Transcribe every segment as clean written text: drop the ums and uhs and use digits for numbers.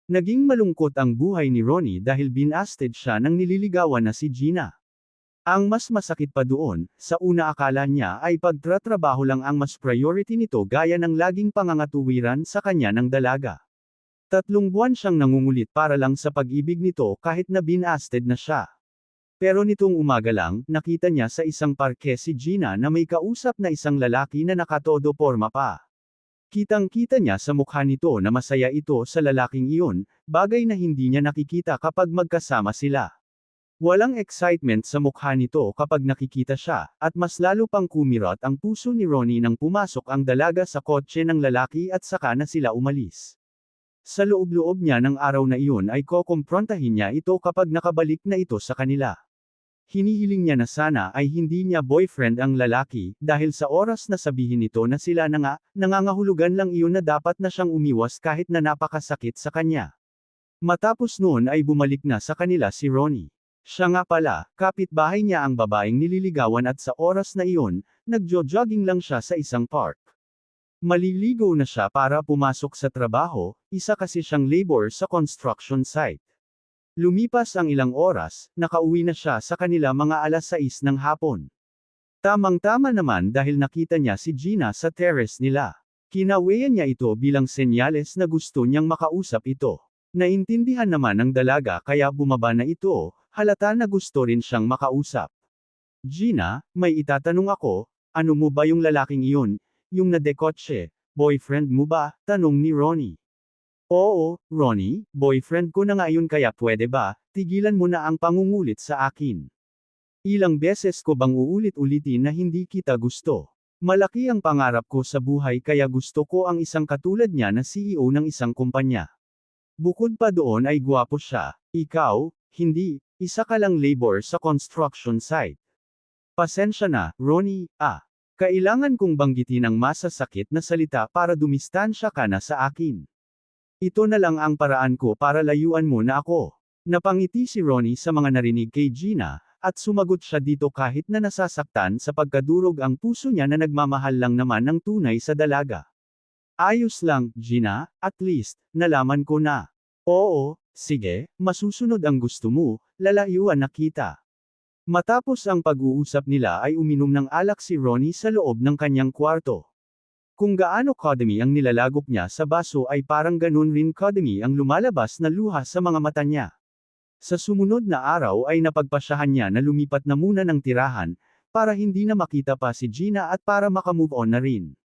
Naging malungkot ang buhay ni Ronnie dahil binasted siya ng nililigawan na si Gina. Ang mas masakit pa doon, sa una akala niya ay pagtratrabaho lang ang mas priority nito gaya ng laging pangangatuwiran sa kanya ng dalaga. 3 buwan siyang nangungulit para lang sa pag-ibig nito kahit na binasted na siya. Pero nitong umaga lang, nakita niya sa isang parke si Gina na may kausap na isang lalaki na nakatodo porma pa. Kitang-kita niya sa mukha nito na masaya ito sa lalaking iyon, bagay na hindi niya nakikita kapag magkasama sila. Walang excitement sa mukha nito kapag nakikita siya, at mas lalo pang kumirot ang puso ni Ronnie nang pumasok ang dalaga sa kotse ng lalaki at saka na sila umalis. Sa loob-loob niya ng araw na iyon ay kokomprontahin niya ito kapag nakabalik na ito sa kanila. Hinihiling niya na sana ay hindi niya boyfriend ang lalaki, dahil sa oras na sabihin nito na sila na nga, nangangahulugan lang iyon na dapat na siyang umiwas kahit na napakasakit sa kanya. Matapos noon ay bumalik na sa kanila si Ronnie. Siya nga pala, kapitbahay niya ang babaeng nililigawan at sa oras na iyon, nagjo-jogging lang siya sa isang park. Maliligo na siya para pumasok sa trabaho, isa kasi siyang labor sa construction site. Lumipas ang ilang oras, nakauwi na siya sa kanila mga 6:00 ng hapon. Tamang-tama naman dahil nakita niya si Gina sa terrace nila. Kinaweyan niya ito bilang senyales na gusto niyang makausap ito. Naintindihan naman ng dalaga kaya bumaba na ito, halata na gusto rin siyang makausap. Gina, may itatanong ako, ano mo ba yung lalaking iyon, yung nadekotse, boyfriend mo ba? Tanong ni Ronnie. Oo, Ronnie, boyfriend ko na nga yun kaya pwede ba, tigilan mo na ang pangungulit sa akin. Ilang beses ko bang uulit-ulitin na hindi kita gusto? Malaki ang pangarap ko sa buhay kaya gusto ko ang isang katulad niya na CEO ng isang kumpanya. Bukod pa doon ay gwapo siya, ikaw, hindi, isa ka lang labor sa construction site. Pasensya na, Ronnie, kailangan kong banggitin ang masasakit na salita para dumistansya ka na sa akin. Ito na lang ang paraan ko para layuan mo na ako. Napangiti si Ronnie sa mga narinig kay Gina, at sumagot siya dito kahit na nasasaktan sa pagkadurog ang puso niya na nagmamahal lang naman ng tunay sa dalaga. Ayos lang, Gina, at least, nalaman ko na. Oo, sige, masusunod ang gusto mo, lalayuan na kita. Matapos ang pag-uusap nila ay uminom ng alak si Ronnie sa loob ng kanyang kwarto. Kung gaano kadami ang nilalagop niya sa baso ay parang ganun rin kadami ang lumalabas na luha sa mga mata niya. Sa sumunod na araw ay napagpasyahan niya na lumipat na muna ng tirahan, para hindi na makita pa si Gina at para makamove on na rin.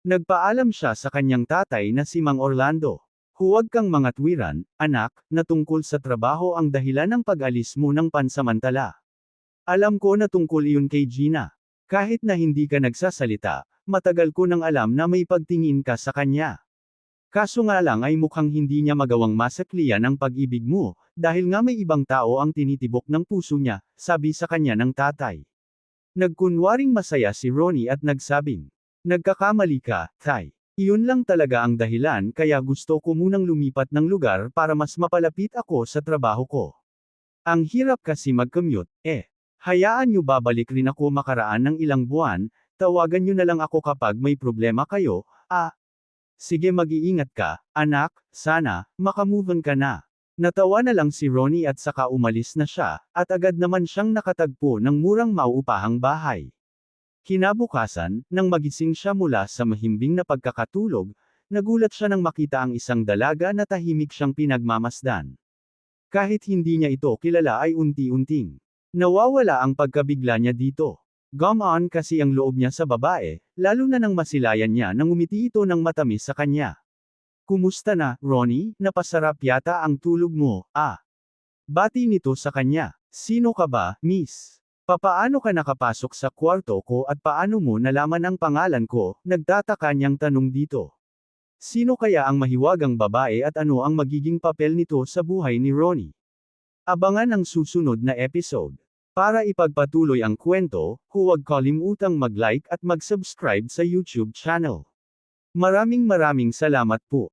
Nagpaalam siya sa kanyang tatay na si Mang Orlando. Huwag kang mangatwiran, anak, na tungkol sa trabaho ang dahilan ng pag-alis mo ng pansamantala. Alam ko na tungkol iyon kay Gina. Kahit na hindi ka nagsasalita, matagal ko nang alam na may pagtingin ka sa kanya. Kaso nga lang ay mukhang hindi niya magawang masakliyan ang pag-ibig mo, dahil nga may ibang tao ang tinitibok ng puso niya, sabi sa kanya ng tatay. Nagkunwaring masaya si Ronnie at nagsabing, nagkakamali ka, tay. Iyon lang talaga ang dahilan kaya gusto ko munang lumipat ng lugar para mas mapalapit ako sa trabaho ko. Ang hirap kasi mag-commute, Hayaan niyo babalik rin ako makaraan ng ilang buwan, tawagan niyo na lang ako kapag may problema kayo, Sige mag-iingat ka, anak, sana, makamove on ka na. Natawa na lang si Ronnie at saka umalis na siya, at agad naman siyang nakatagpo ng murang mauupahang bahay. Kinabukasan, nang magising siya mula sa mahimbing na pagkakatulog, nagulat siya nang makita ang isang dalaga na tahimik siyang pinagmamasdan. Kahit hindi niya ito kilala ay unti-unting nawawala ang pagkabigla niya dito. Gumaan kasi ang loob niya sa babae, lalo na nang masilayan niya nang umiti ito ng matamis sa kanya. Kumusta na, Ronnie? Napasarap yata ang tulog mo, Bati nito sa kanya. Sino ka ba, miss? Papaano ka nakapasok sa kwarto ko at paano mo nalaman ang pangalan ko? Nagtataka niyang tanong dito. Sino kaya ang mahiwagang babae at ano ang magiging papel nito sa buhay ni Ronnie? Abangan ang susunod na episode. Para ipagpatuloy ang kwento, huwag kalimutang mag-like at mag-subscribe sa YouTube channel. Maraming salamat po.